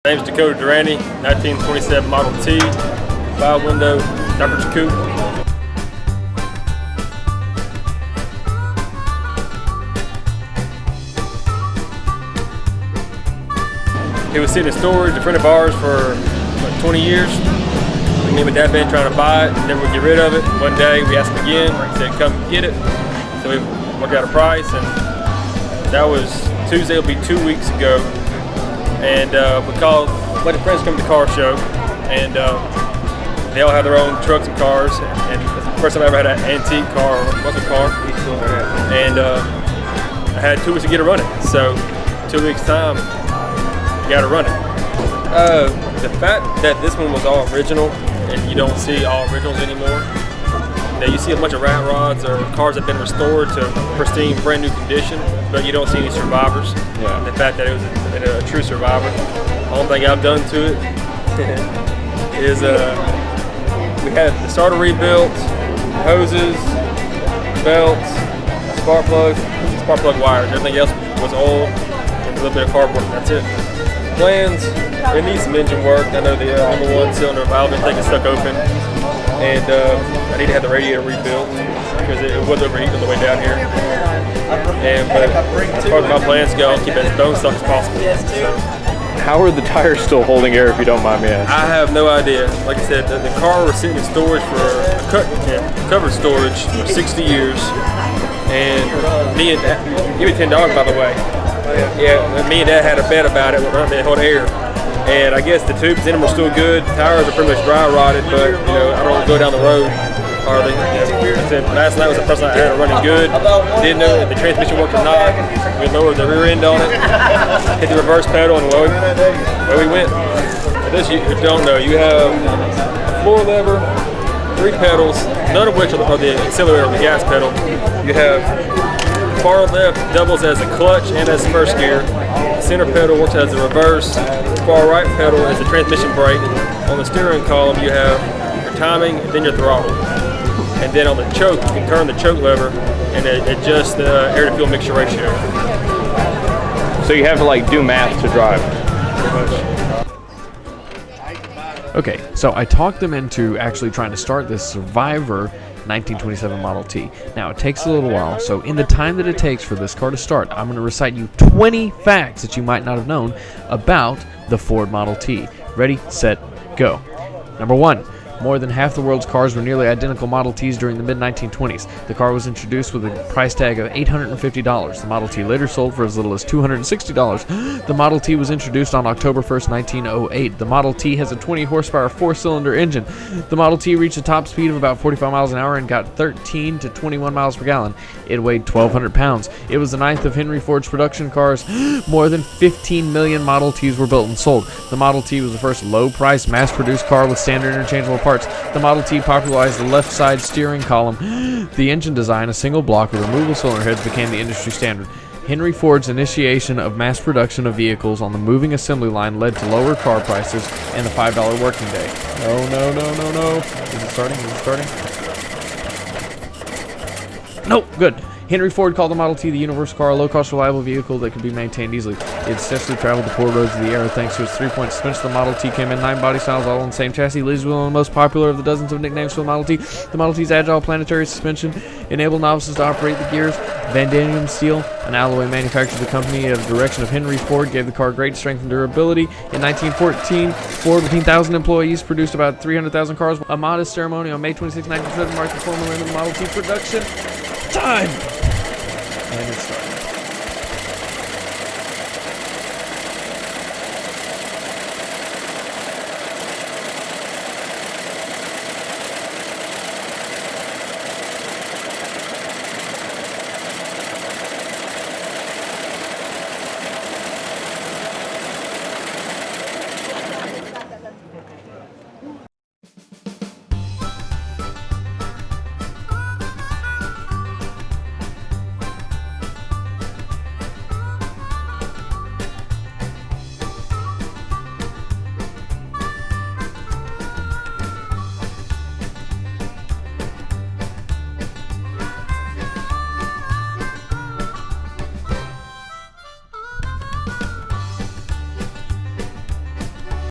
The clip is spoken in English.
My name is Dakota 1927 Model T, 5-window, Dakota coupe. It was sitting in storage, a friend of ours, for like 20 years. Me and my dad been trying to buy it, never would get rid of it. One day we asked him again, he said come get it. So we worked out a price, and that was Tuesday, it'll be 2 weeks ago. And we called a bunch of friends come to the car show, and they all had their own trucks and cars. And it's the first time I ever had an antique car or muscle car. And I had 2 weeks to get it running. So 2 weeks time, you got to run it. The fact that this one was all original, and you don't see all originals anymore. Now you see a bunch of rat rods or cars that have been restored to pristine, brand new condition, but you don't see any survivors. Yeah. The fact that it was a true survivor. The only thing I've done to it is we had the starter rebuilt, hoses, belts, spark plug wires. Everything else was old, and a little bit of cardboard. That's it. Plans, it needs some engine work. I know the number 1 cylinder valve thing is stuck open, and I need to have the radiator rebuilt because it was overheating on the way down here. But as far as my plans go, I'll keep it as bone stock as possible. So, how are the tires still holding air, if you don't mind me asking? I have no idea. Like I said, the car was sitting in storage covered storage for 60 years, and me and Dad, give me $10 by the way. Yeah, me and Dad had a bet about it. They hold air, and I guess the tubes in them are still good. Tires are pretty much dry rotted, but I don't go down the road hardly. Last night was the first night I had it running good. Didn't know if the transmission worked or not. We lowered the rear end on it, hit the reverse pedal, and away we went. For those of you who don't know, you have a floor lever, 3 pedals, none of which are the accelerator or the gas pedal. You have far left doubles as a clutch and as first gear. The center pedal works as the reverse. Far right pedal is the transmission brake. On the steering column, you have your timing and then your throttle. And then on the choke, you can turn the choke lever and adjust the air to fuel mixture ratio. So you have to do math to drive. Okay, so I talked them into actually trying to start this Survivor 1927 Model T. Now, it takes a little while, so in the time that it takes for this car to start, I'm going to recite you 20 facts that you might not have known about the Ford Model T. Ready, set, go. Number 1. More than half the world's cars were nearly identical Model Ts during the mid-1920s. The car was introduced with a price tag of $850. The Model T later sold for as little as $260. The Model T was introduced on October 1st, 1908. The Model T has a 20-horsepower 4-cylinder engine. The Model T reached a top speed of about 45 miles an hour and got 13 to 21 miles per gallon. It weighed 1,200 pounds. It was the 9th of Henry Ford's production cars. More than 15 million Model Ts were built and sold. The Model T was the first low-priced, mass-produced car with standard interchangeable parts. The Model T popularized the left side steering column. The engine design, a single block with removable cylinder heads, became the industry standard. Henry Ford's initiation of mass production of vehicles on the moving assembly line led to lower car prices and the $5 working day. No. Is it starting? Nope, good. Henry Ford called the Model T the universal car, a low-cost, reliable vehicle that could be maintained easily. It successfully traveled the poor roads of the era thanks to its 3-point suspension. The Model T came in 9 body styles, all on the same chassis. Leads wheel, the most popular of the dozens of nicknames for the Model T. The Model T's agile planetary suspension enabled novices to operate the gears. Vanadium steel, an alloy manufactured by the company of direction of Henry Ford, gave the car great strength and durability. In 1914, Ford, with 15,000 employees, produced about 300,000 cars. A modest ceremony on May 26, 1927 marked the formal end of the Model T production. Time! And it started.